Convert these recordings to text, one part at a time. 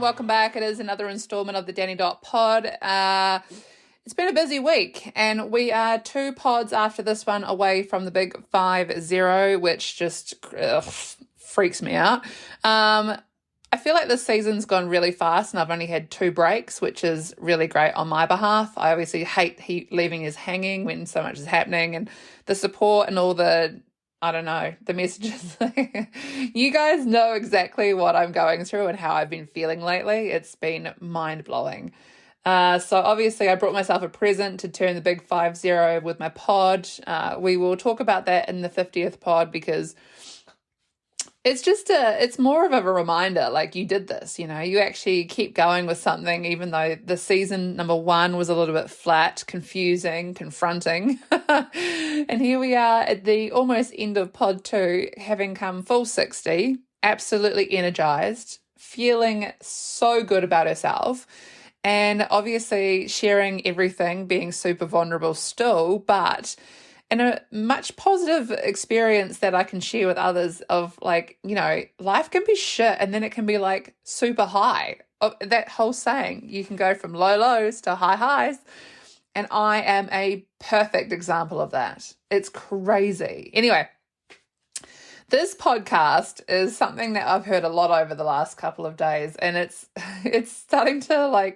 welcome back. It is another installment of the Danny Dot Pod. It's been a busy week, and we are 2 pods after this one away from the big 5-0, which just freaks me out. I feel like this season's gone really fast, and I've only had 2 breaks, which is really great on my behalf. I obviously hate leaving us hanging when so much is happening, and the support and all the messages. You guys know exactly what I'm going through and how I've been feeling lately. It's been mind-blowing. So obviously I brought myself a present to turn the big 5-0 with my pod. We will talk about that in the 50th pod because it's more of a reminder, like you did this, you actually keep going with something, even though the season number 1 was a little bit flat, confusing, confronting. And here we are at the almost end of pod 2, having come full 60, absolutely energized, feeling so good about herself. And obviously sharing everything, being super vulnerable still, but in a much positive experience that I can share with others of life can be shit and then it can be like super high. That whole saying, you can go from low lows to high highs. And I am a perfect example of that. It's crazy. Anyway, this podcast is something that I've heard a lot over the last couple of days, and it's starting to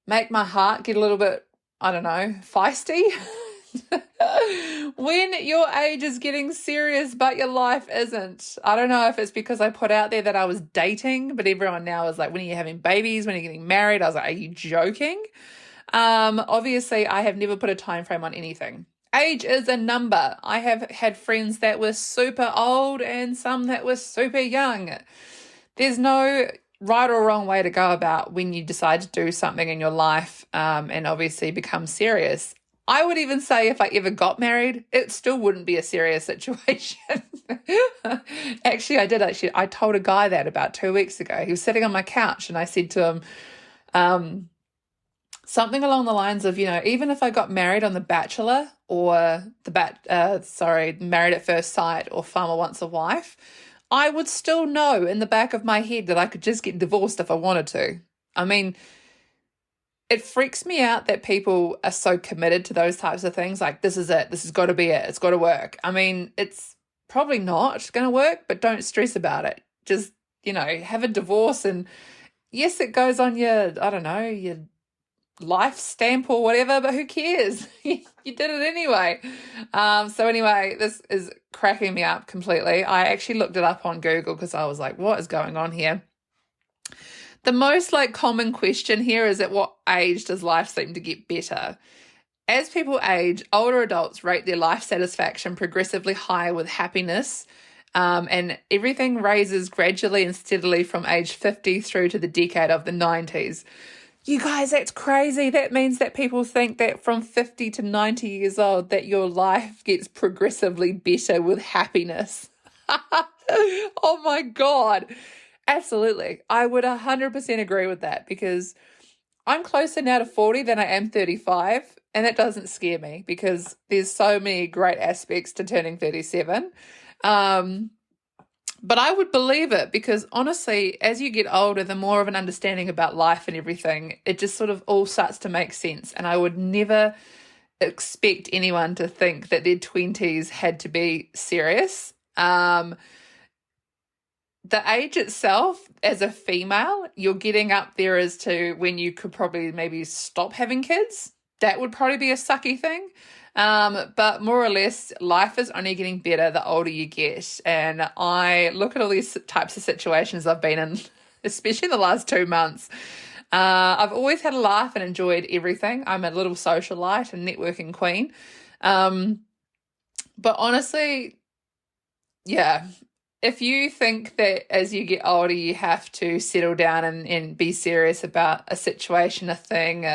make my heart get a little bit, feisty. When your age is getting serious but your life isn't. I don't know if it's because I put out there that I was dating, but everyone now is like, when are you having babies? When are you getting married? I was like, are you joking? Obviously I have never put a time frame on anything. Age is a number. I have had friends that were super old and some that were super young. There's no right or wrong way to go about when you decide to do something in your life and obviously become serious. I would even say if I ever got married, it still wouldn't be a serious situation. I told a guy that about 2 weeks ago. He was sitting on my couch and I said to him something along the lines of, even if I got married on The Bachelor or Married at First Sight or Farmer Wants a Wife, I would still know in the back of my head that I could just get divorced if I wanted to. I mean, it freaks me out that people are so committed to those types of things. Like, this is it. This has got to be it. It's got to work. I mean, it's probably not going to work, but don't stress about it. Just, have a divorce and yes, it goes on your life stamp or whatever, but who cares? You did it anyway. So anyway, this is cracking me up completely. I actually looked it up on Google because I was like, what is going on here? The most common question here is, at what age does life seem to get better? As people age, older adults rate their life satisfaction progressively higher with happiness, and everything raises gradually and steadily from age 50 through to the decade of the 90s. You guys, that's crazy. That means that people think that from 50 to 90 years old that your life gets progressively better with happiness. Oh my God. Absolutely. I would 100% agree with that because I'm closer now to 40 than I am 35, and that doesn't scare me because there's so many great aspects to turning 37. But I would believe it because honestly, as you get older, the more of an understanding about life and everything, it just sort of all starts to make sense. And I would never expect anyone to think that their 20s had to be serious. The age itself, as a female, you're getting up there as to when you could probably maybe stop having kids. That would probably be a sucky thing. But more or less, life is only getting better the older you get. And I look at all these types of situations I've been in, especially in the last 2 months. I've always had a laugh and enjoyed everything. I'm a little socialite and networking queen. But honestly, yeah, if you think that as you get older, you have to settle down and be serious about a situation, a thing,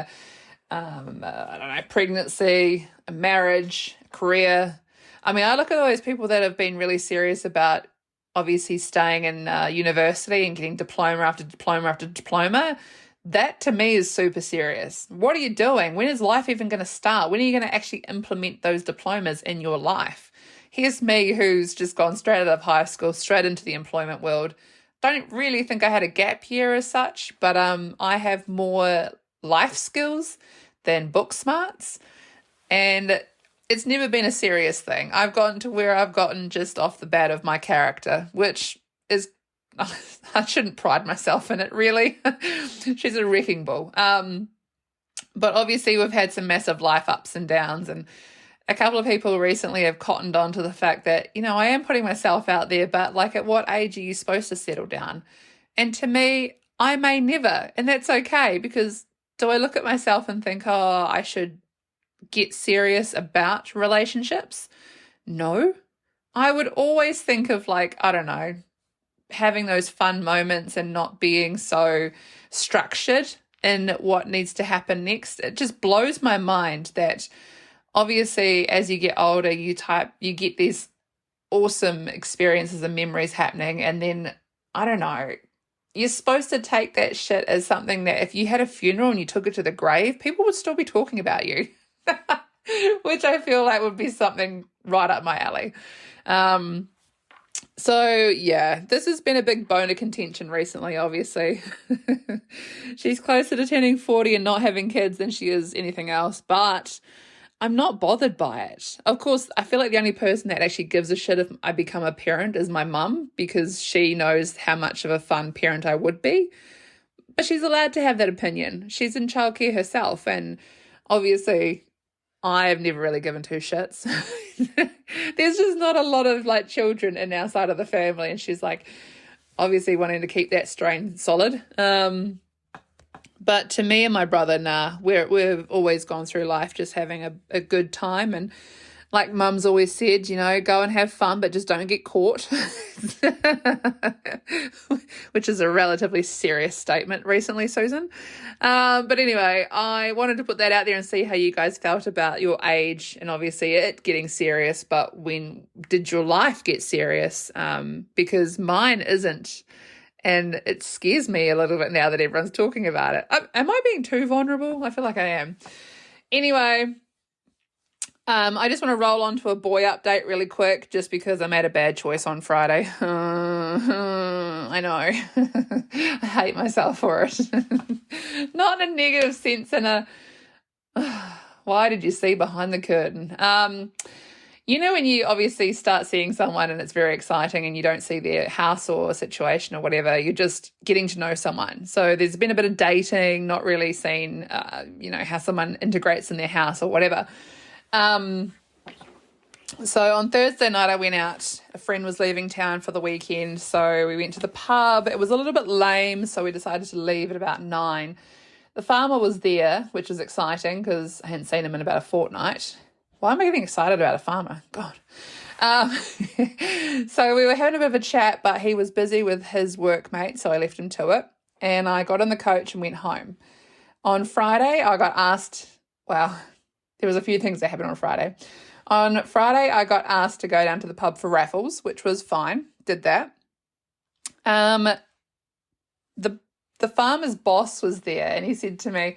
pregnancy, a marriage, a career. I mean, I look at all those people that have been really serious about obviously staying in university and getting diploma after diploma after diploma. That to me is super serious. What are you doing? When is life even going to start? When are you going to actually implement those diplomas in your life? Here's me who's just gone straight out of high school, straight into the employment world. don't really think I had a gap year as such, but I have more life skills than book smarts, and it's never been a serious thing. I've gotten to where I've gotten just off the bat of my character, which is, I shouldn't pride myself in it, really. She's a wrecking ball. But obviously we've had some massive life ups and downs, and a couple of people recently have cottoned on to the fact that, I am putting myself out there, but like, at what age are you supposed to settle down? And to me, I may never, and that's okay, because do I look at myself and think, oh, I should get serious about relationships? No. I would always think of, like, I don't know, having those fun moments and not being so structured in what needs to happen next. It just blows my mind that obviously as you get older, you get these awesome experiences and memories happening, and then, I don't know, you're supposed to take that shit as something that if you had a funeral and you took it to the grave, people would still be talking about you, which I feel like would be something right up my alley. So yeah, this has been a big bone of contention recently, obviously. She's closer to turning 40 and not having kids than she is anything else, but I'm not bothered by it. Of course, I feel like the only person that actually gives a shit if I become a parent is my mum, because she knows how much of a fun parent I would be. But she's allowed to have that opinion. She's in childcare herself, and obviously I have never really given two shits. There's just not a lot of like children in our side of the family, and she's like obviously wanting to keep that strain solid. But to me and my brother, nah, we've always gone through life just having a good time, and like Mum's always said, go and have fun, but just don't get caught, which is a relatively serious statement recently, Susan. But anyway, I wanted to put that out there and see how you guys felt about your age and obviously it getting serious, but when did your life get serious? Because mine isn't, and it scares me a little bit now that everyone's talking about it. Am I being too vulnerable? I feel like I am. Anyway, I just want to roll on to a boy update really quick, just because I made a bad choice on Friday. I know. I hate myself for it. Not in a negative sense, why did you see behind the curtain? When you obviously start seeing someone and it's very exciting and you don't see their house or situation or whatever, you're just getting to know someone. So there's been a bit of dating, not really seeing, how someone integrates in their house or whatever. So on Thursday night I went out. A friend was leaving town for the weekend, so we went to the pub. It was a little bit lame, so we decided to leave at about 9. The farmer was there, which was exciting because I hadn't seen him in about a fortnight. Why am I getting excited about a farmer? God. So we were having a bit of a chat, but he was busy with his workmate, so I left him to it. And I got in the coach and went home. On Friday, I got asked, there was a few things that happened on Friday. On Friday, I got asked to go down to the pub for raffles, which was fine. Did that. The farmer's boss was there, and he said to me,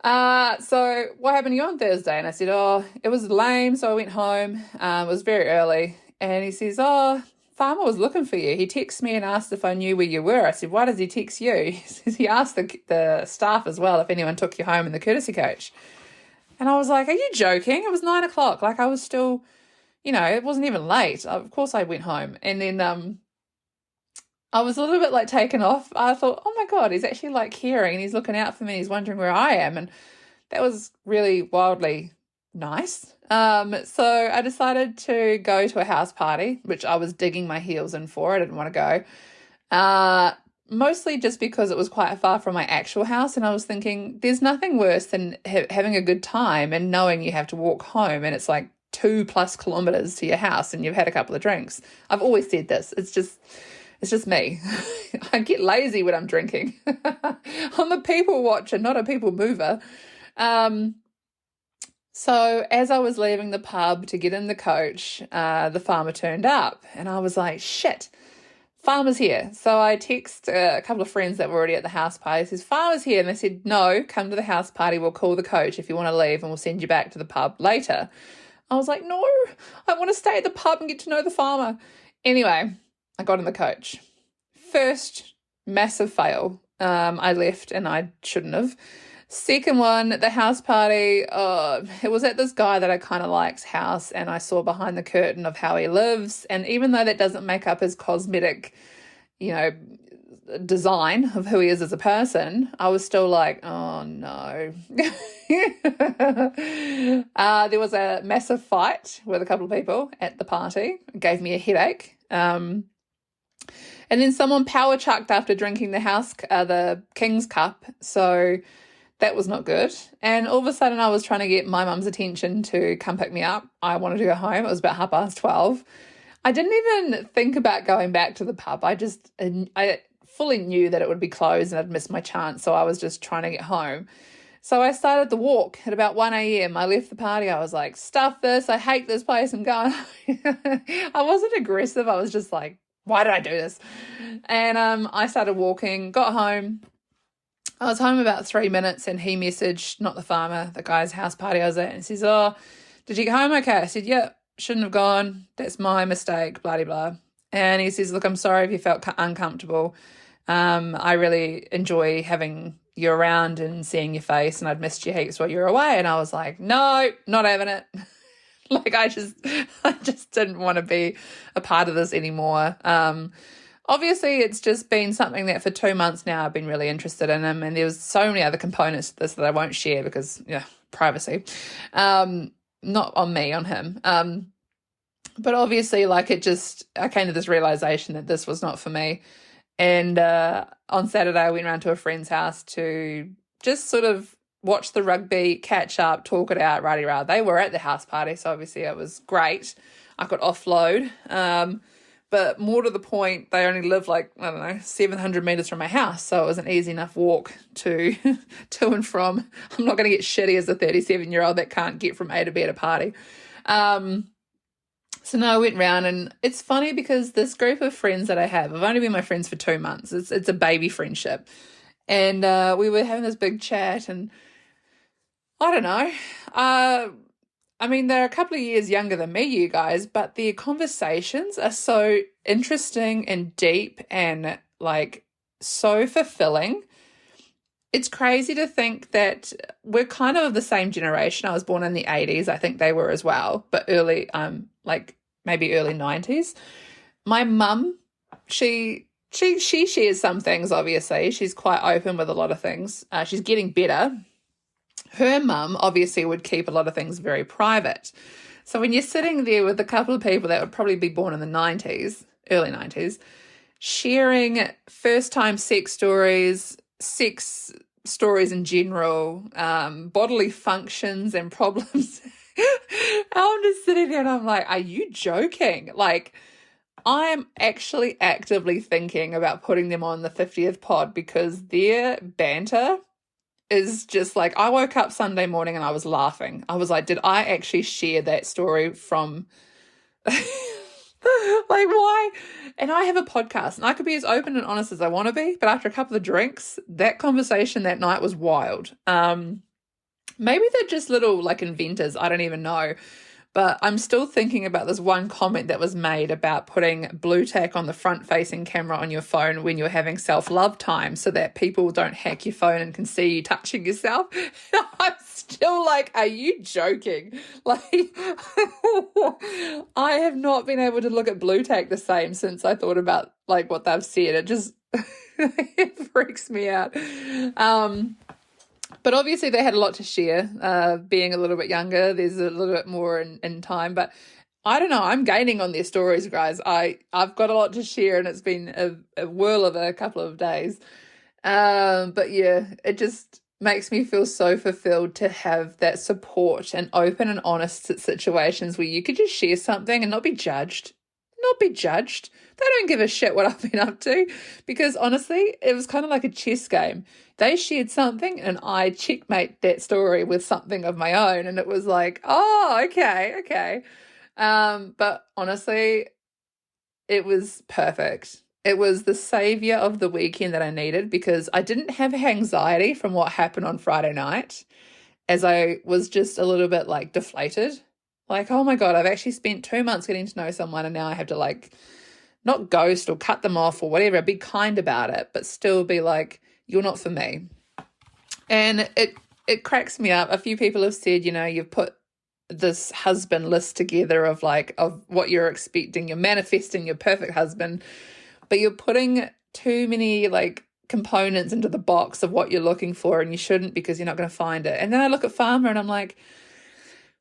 so what happened to you on Thursday? And I said, it was lame, so I went home. It was very early. And he says, farmer was looking for you. He texted me and asked if I knew where you were. I said, why does he text you? He says he asked the staff as well if anyone took you home in the courtesy coach. And I was like, are you joking? It was 9 o'clock. Like, I was still, it wasn't even late. Of course I went home. And then I was a little bit like taken off. I thought, oh my God, he's actually like caring and he's looking out for me. He's wondering where I am. And that was really wildly nice. So I decided to go to a house party, which I was digging my heels in for. I didn't want to go. Mostly just because it was quite far from my actual house, and I was thinking there's nothing worse than having a good time and knowing you have to walk home and it's like 2+ kilometers to your house and you've had a couple of drinks. I've always said this. It's just me. I get lazy when I'm drinking. I'm a people watcher, not a people mover. So as I was leaving the pub to get in the coach, the farmer turned up and I was like, shit. Farmer's here. So I text a couple of friends that were already at the house party. It says, farmer's here. And they said, no, come to the house party. We'll call the coach if you want to leave and we'll send you back to the pub later. I was like, no, I want to stay at the pub and get to know the farmer. Anyway, I got in the coach. first massive fail. I left and I shouldn't have. Second one, the house party, it was at this guy that I kind of like's house, and I saw behind the curtain of how he lives. And even though that doesn't make up his cosmetic, design of who he is as a person, I was still like, oh no. There was a massive fight with a couple of people at the party. It gave me a headache. And then someone power chucked after drinking the King's Cup. So that was not good. And all of a sudden I was trying to get my mum's attention to come pick me up. I wanted to go home. It was about 12:30. I didn't even think about going back to the pub. I fully knew that it would be closed and I'd missed my chance. So I was just trying to get home. So I started the walk at about 1 a.m. I left the party. I was like, stuff this. I hate this place. I'm going. I wasn't aggressive. I was just like, why did I do this? And I started walking, got home. I was home about 3 minutes and he messaged, not the farmer, the guy's house party I was at, and says, oh, did you get home okay? I said, yeah, shouldn't have gone. That's my mistake, blah, blah, blah. And he says, look, I'm sorry if you felt uncomfortable. I really enjoy having you around and seeing your face, and I'd missed you heaps while you were away. And I was like, no, not having it. Like, I just didn't want to be a part of this anymore. Obviously, it's just been something that for 2 months now I've been really interested in him, and there was so many other components to this that I won't share because, privacy. Not on me, on him. But obviously, I came to this realization that this was not for me. And on Saturday, I went around to a friend's house to just sort of watch the rugby, catch up, talk it out, rah-de-rah. They were at the house party, so obviously it was great. I could offload. But more to the point, they only live 700 meters from my house. So it was an easy enough walk to and from. I'm not going to get shitty as a 37-year-old that can't get from A to B at a party. So no, I went round, and it's funny because this group of friends that I have only been my friends for 2 months. It's a baby friendship. And we were having this big chat, and I don't know. They're a couple of years younger than me, you guys, but their conversations are so interesting and deep and so fulfilling. It's crazy to think that we're kind of the same generation. I was born in the 80s. I think they were as well, but early, maybe early 90s. My mum, she shares some things, obviously. She's quite open with a lot of things. She's getting better. Her mum obviously would keep a lot of things very private. So when you're sitting there with a couple of people that would probably be born in the 90s, early 90s, sharing first-time sex stories in general, bodily functions and problems, I'm just sitting there and I'm like, are you joking? I'm actually actively thinking about putting them on the 50th pod because their banter is just I woke up Sunday morning and I was laughing. I was like, did I actually share that story from why? And I have a podcast and I could be as open and honest as I want to be, but after a couple of drinks, that conversation that night was wild. Maybe they're just little inventors. I don't even know. But I'm still thinking about this one comment that was made about putting blue tack on the front-facing camera on your phone when you're having self-love time so that people don't hack your phone and can see you touching yourself. I'm still are you joking? I have not been able to look at blue tack the same since I thought about what they've said. It just it freaks me out. But obviously they had a lot to share, being a little bit younger. There's a little bit more in time. But I don't know. I'm gaining on their stories, guys. I've got a lot to share, and it's been a whirl of a couple of days. But yeah, it just makes me feel so fulfilled to have that support and open and honest situations where you could just share something and not be judged. They don't give a shit what I've been up to, because honestly, it was kind of like a chess game. They shared something and I checkmate that story with something of my own. And it was oh, okay. But honestly, it was perfect. It was the savior of the weekend that I needed, because I didn't have anxiety from what happened on Friday night, as I was just a little bit deflated. Oh my God, I've actually spent 2 months getting to know someone, and now I have to not ghost or cut them off or whatever, be kind about it, but still be like, you're not for me. And it cracks me up. A few people have said, you've put this husband list together of what you're expecting. You're manifesting your perfect husband, but you're putting too many components into the box of what you're looking for, and you shouldn't, because you're not going to find it. And then I look at Farmer and I'm like,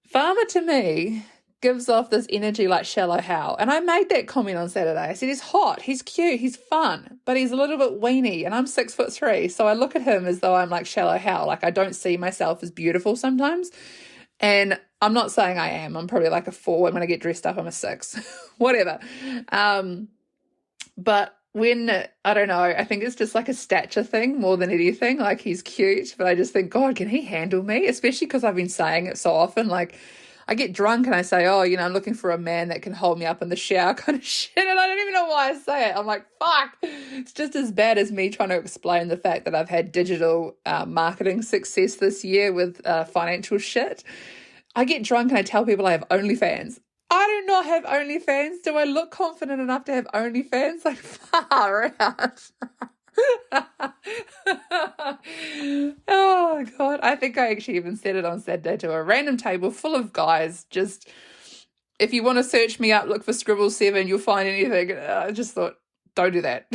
Farmer to me gives off this energy like Shallow Hal. And I made that comment on Saturday. I said, he's hot, he's cute, he's fun, but he's a little bit weenie, and I'm 6'3". So I look at him as though I'm like Shallow Hal. Like, I don't see myself as beautiful sometimes. And I'm not saying I am. I'm probably like a 4. And when I get dressed up, I'm a 6. Whatever. But when, I don't know, I think it's just like a stature thing more than anything. Like, he's cute, but I just think, God, can he handle me? Especially because I've been saying it so often. Like, I get drunk and I say, oh, I'm looking for a man that can hold me up in the shower kind of shit. And I don't even know why I say it. I'm like, fuck. It's just as bad as me trying to explain the fact that I've had digital marketing success this year with financial shit. I get drunk and I tell people I have OnlyFans. I do not have OnlyFans. Do I look confident enough to have OnlyFans? Like, far out. Oh, God. I think I actually even said it on Saturday to a random table full of guys. Just, if you want to search me up, look for Scribble7, you'll find anything. I just thought, don't do that.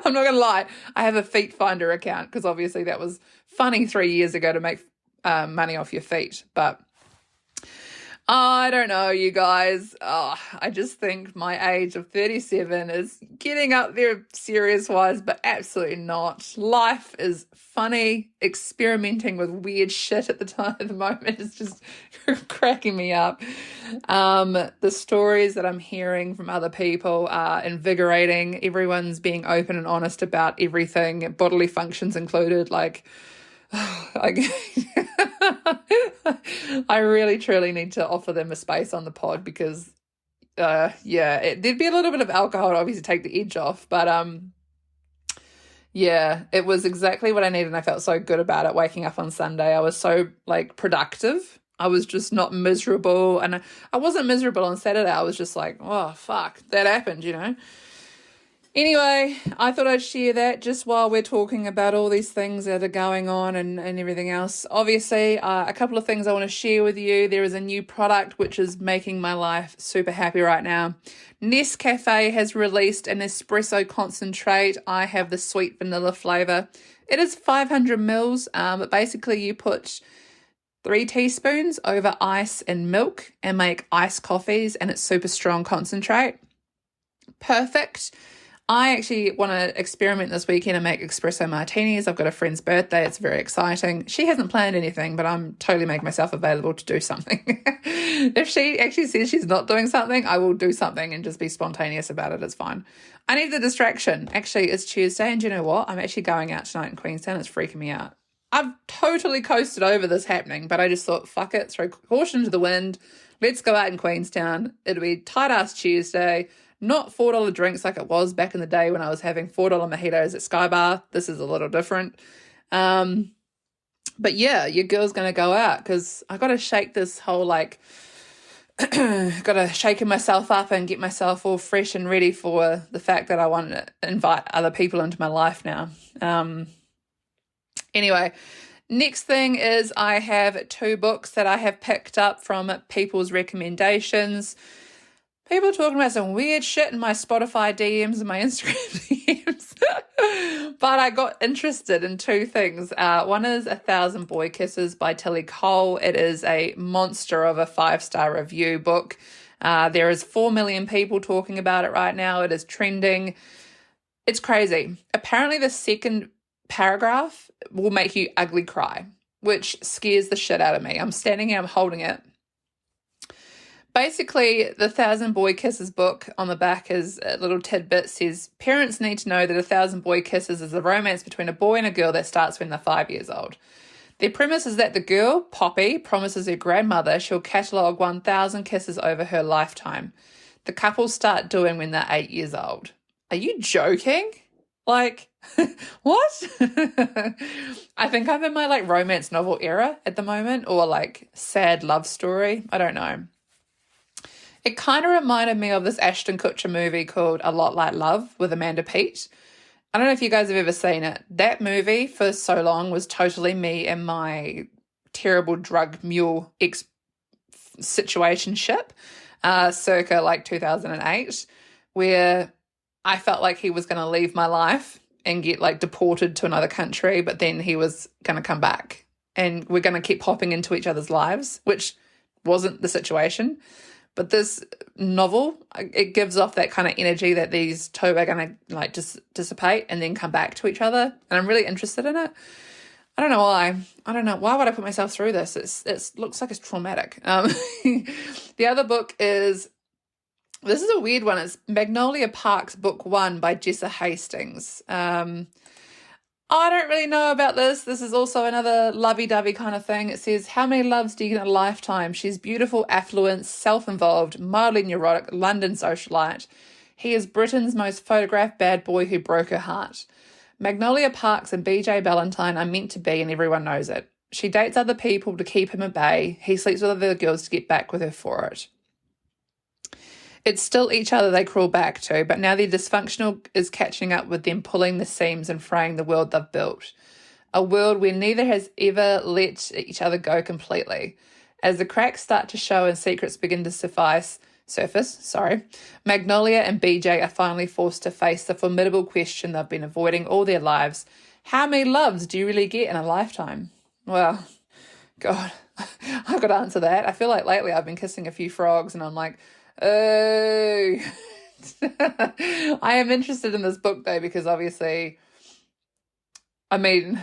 I'm not going to lie. I have a feet finder account because obviously that was funny 3 years ago to make money off your feet. But I don't know, you guys. I just think my age of 37 is getting up there serious-wise, but absolutely not. Life is funny. Experimenting with weird shit at the moment is just cracking me up. The stories that I'm hearing from other people are invigorating. Everyone's being open and honest about everything, bodily functions included. I really truly need to offer them a space on the pod because there'd be a little bit of alcohol to obviously take the edge off, but it was exactly what I needed, and I felt so good about it. Waking up on Sunday, I was so productive. I was just not miserable, and I wasn't miserable on Saturday. I was just like, oh fuck, that happened, Anyway, I thought I'd share that just while we're talking about all these things that are going on and everything else. Obviously, a couple of things I want to share with you. There is a new product which is making my life super happy right now. Nescafe has released an espresso concentrate. I have the sweet vanilla flavour. It is 500 mils, but basically you put 3 teaspoons over ice and milk and make iced coffees, and it's super strong concentrate. Perfect. I actually want to experiment this weekend and make espresso martinis. I've got a friend's birthday. It's very exciting. She hasn't planned anything, but I'm totally making myself available to do something. If she actually says she's not doing something, I will do something and just be spontaneous about it. It's fine. I need the distraction. Actually, it's Tuesday, and do you know what? I'm actually going out tonight in Queenstown. It's freaking me out. I've totally coasted over this happening, but I just thought, fuck it, throw caution to the wind. Let's go out in Queenstown. It'll be tight-ass Tuesday. Not $4 drinks like it was back in the day when I was having $4 mojitos at Sky Bar. This is a little different. But yeah, your girl's going to go out because I got to shake this whole got to shaking myself up and get myself all fresh and ready for the fact that I want to invite other people into my life now. Anyway, next thing is I have 2 books that I have picked up from people's recommendations. People are talking about some weird shit in my Spotify DMs and my Instagram DMs. But I got interested in 2 things. One is 1,000 Boy Kisses by Tilly Cole. It is a monster of a 5-star review book. There is 4 million people talking about it right now. It is trending. It's crazy. Apparently the second paragraph will make you ugly cry, which scares the shit out of me. I'm standing here, I'm holding it. Basically, the 1,000 Boy Kisses book on the back is a little tidbit says, parents need to know that 1,000 Boy Kisses is a romance between a boy and a girl that starts when they're 5 years old. Their premise is that the girl, Poppy, promises her grandmother she'll catalogue 1,000 kisses over her lifetime. The couple start doing when they're 8 years old. Are you joking? What? I think I'm in my romance novel era at the moment, or sad love story. I don't know. It kind of reminded me of this Ashton Kutcher movie called A Lot Like Love with Amanda Peet. I don't know if you guys have ever seen it. That movie for so long was totally me and my terrible drug mule ex situationship, circa like 2008, where I felt like he was going to leave my life and get like deported to another country, but then he was going to come back and we're going to keep hopping into each other's lives, which wasn't the situation. But this novel, it gives off that kind of energy that these two are going to like just dissipate and then come back to each other. And I'm really interested in it. I don't know why. I don't know. Why would I put myself through this? It looks like it's traumatic. The other book is, this is a weird one. It's Magnolia Parks Book 1 by Jessa Hastings. I don't really know about this. This is also another lovey-dovey kind of thing. It says, how many loves do you get in a lifetime? She's beautiful, affluent, self-involved, mildly neurotic, London socialite. He is Britain's most photographed bad boy who broke her heart. Magnolia Parks and BJ Ballantyne are meant to be, and everyone knows it. She dates other people to keep him at bay. He sleeps with other girls to get back with her for it. It's still each other they crawl back to, but now their dysfunctional is catching up with them, pulling the seams and fraying the world they've built. A world where neither has ever let each other go completely. As the cracks start to show and secrets begin to surface, Magnolia and BJ are finally forced to face the formidable question they've been avoiding all their lives. How many loves do you really get in a lifetime? Well, God, I've got to answer that. I feel like lately I've been kissing a few frogs and I'm like, oh. I am interested in this book though, because obviously, I mean,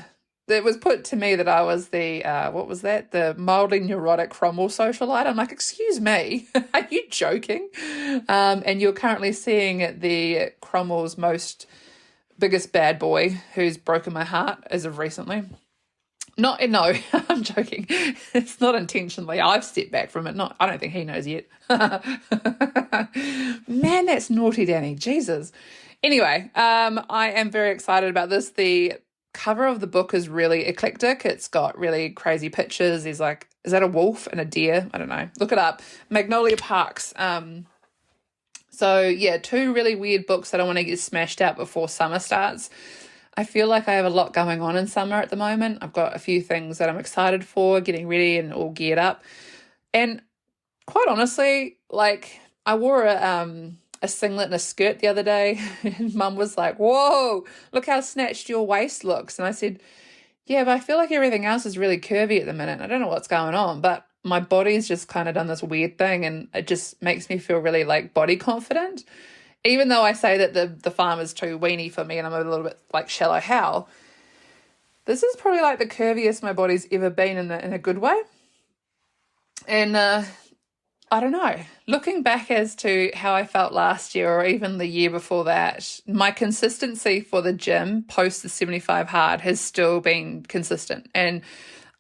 it was put to me that I was the, the mildly neurotic Cromwell socialite. I'm like, excuse me, are you joking? And you're currently seeing the Cromwell's biggest bad boy who's broken my heart as of recently. No, I'm joking. It's not intentionally. I've stepped back from it. I don't think he knows yet. Man, that's naughty, Danny. Jesus. Anyway, I am very excited about this. The cover of the book is really eclectic. It's got really crazy pictures. There's like, is that a wolf and a deer? I don't know. Look it up. Magnolia Parks. So yeah, two really weird books that I want to get smashed out before summer starts. I feel like I have a lot going on in summer at the moment. I've got a few things that I'm excited for, getting ready and all geared up. And quite honestly, like I wore a singlet and a skirt the other day and Mum was like, whoa, look how snatched your waist looks. And I said, yeah, but I feel like everything else is really curvy at the minute. I don't know what's going on, but my body's just kind of done this weird thing and it just makes me feel really like body confident. Even though I say that the farm is too weeny for me and I'm a little bit like shallow how, this is probably like the curviest my body's ever been in a good way. And I don't know, looking back as to how I felt last year or even the year before that, my consistency for the gym post the 75 hard has still been consistent. And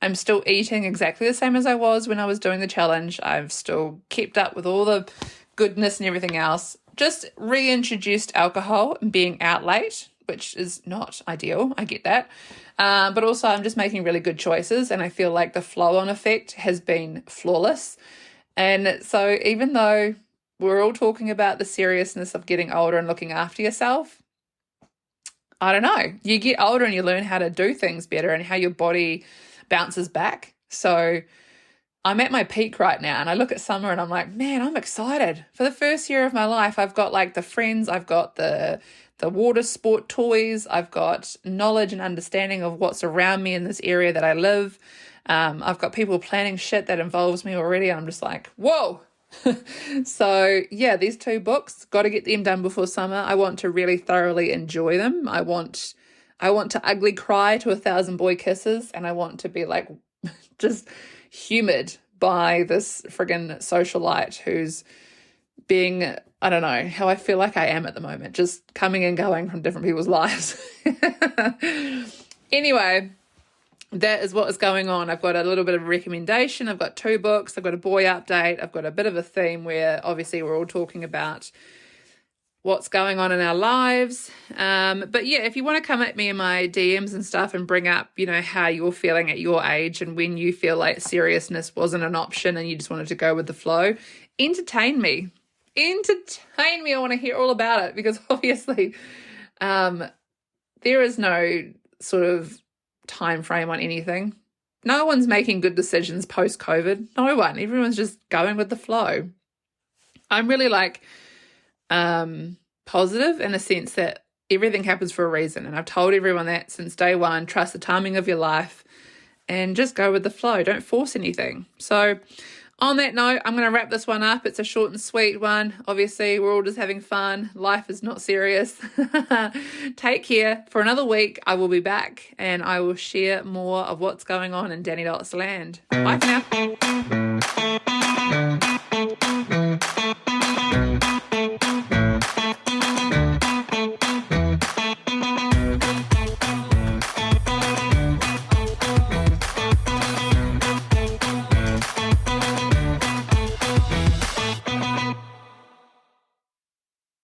I'm still eating exactly the same as I was when I was doing the challenge. I've still kept up with all the goodness and everything else. Just reintroduced alcohol and being out late, which is not ideal. I get that. But also I'm just making really good choices and I feel like the flow-on effect has been flawless. And so even though we're all talking about the seriousness of getting older and looking after yourself, I don't know. You get older and you learn how to do things better and how your body bounces back. So I'm at my peak right now and I look at summer and I'm like, man, I'm excited. For the first year of my life, I've got like the friends, I've got the water sport toys, I've got knowledge and understanding of what's around me in this area that I live. I've got people planning shit that involves me already and I'm just like, whoa. So yeah, these two books, got to get them done before summer. I want to really thoroughly enjoy them. I want to ugly cry to 1,000 boy kisses and I want to be like just humoured by this friggin' socialite who's being, I don't know, how I feel like I am at the moment, just coming and going from different people's lives. Anyway, that is what is going on. I've got a little bit of a recommendation. I've got 2 books. I've got a boy update. I've got a bit of a theme where obviously we're all talking about what's going on in our lives. But yeah, if you want to come at me in my DMs and stuff and bring up, how you're feeling at your age and when you feel like seriousness wasn't an option and you just wanted to go with the flow, entertain me. Entertain me. I want to hear all about it, because obviously there is no sort of time frame on anything. No one's making good decisions post-COVID. No one. Everyone's just going with the flow. I'm really positive in the sense that everything happens for a reason. And I've told everyone that since day one. Trust the timing of your life and just go with the flow. Don't force anything. So on that note, I'm going to wrap this one up. It's a short and sweet one. Obviously, we're all just having fun. Life is not serious. Take care. For another week, I will be back and I will share more of what's going on in Danny Dot's land. Bye for now.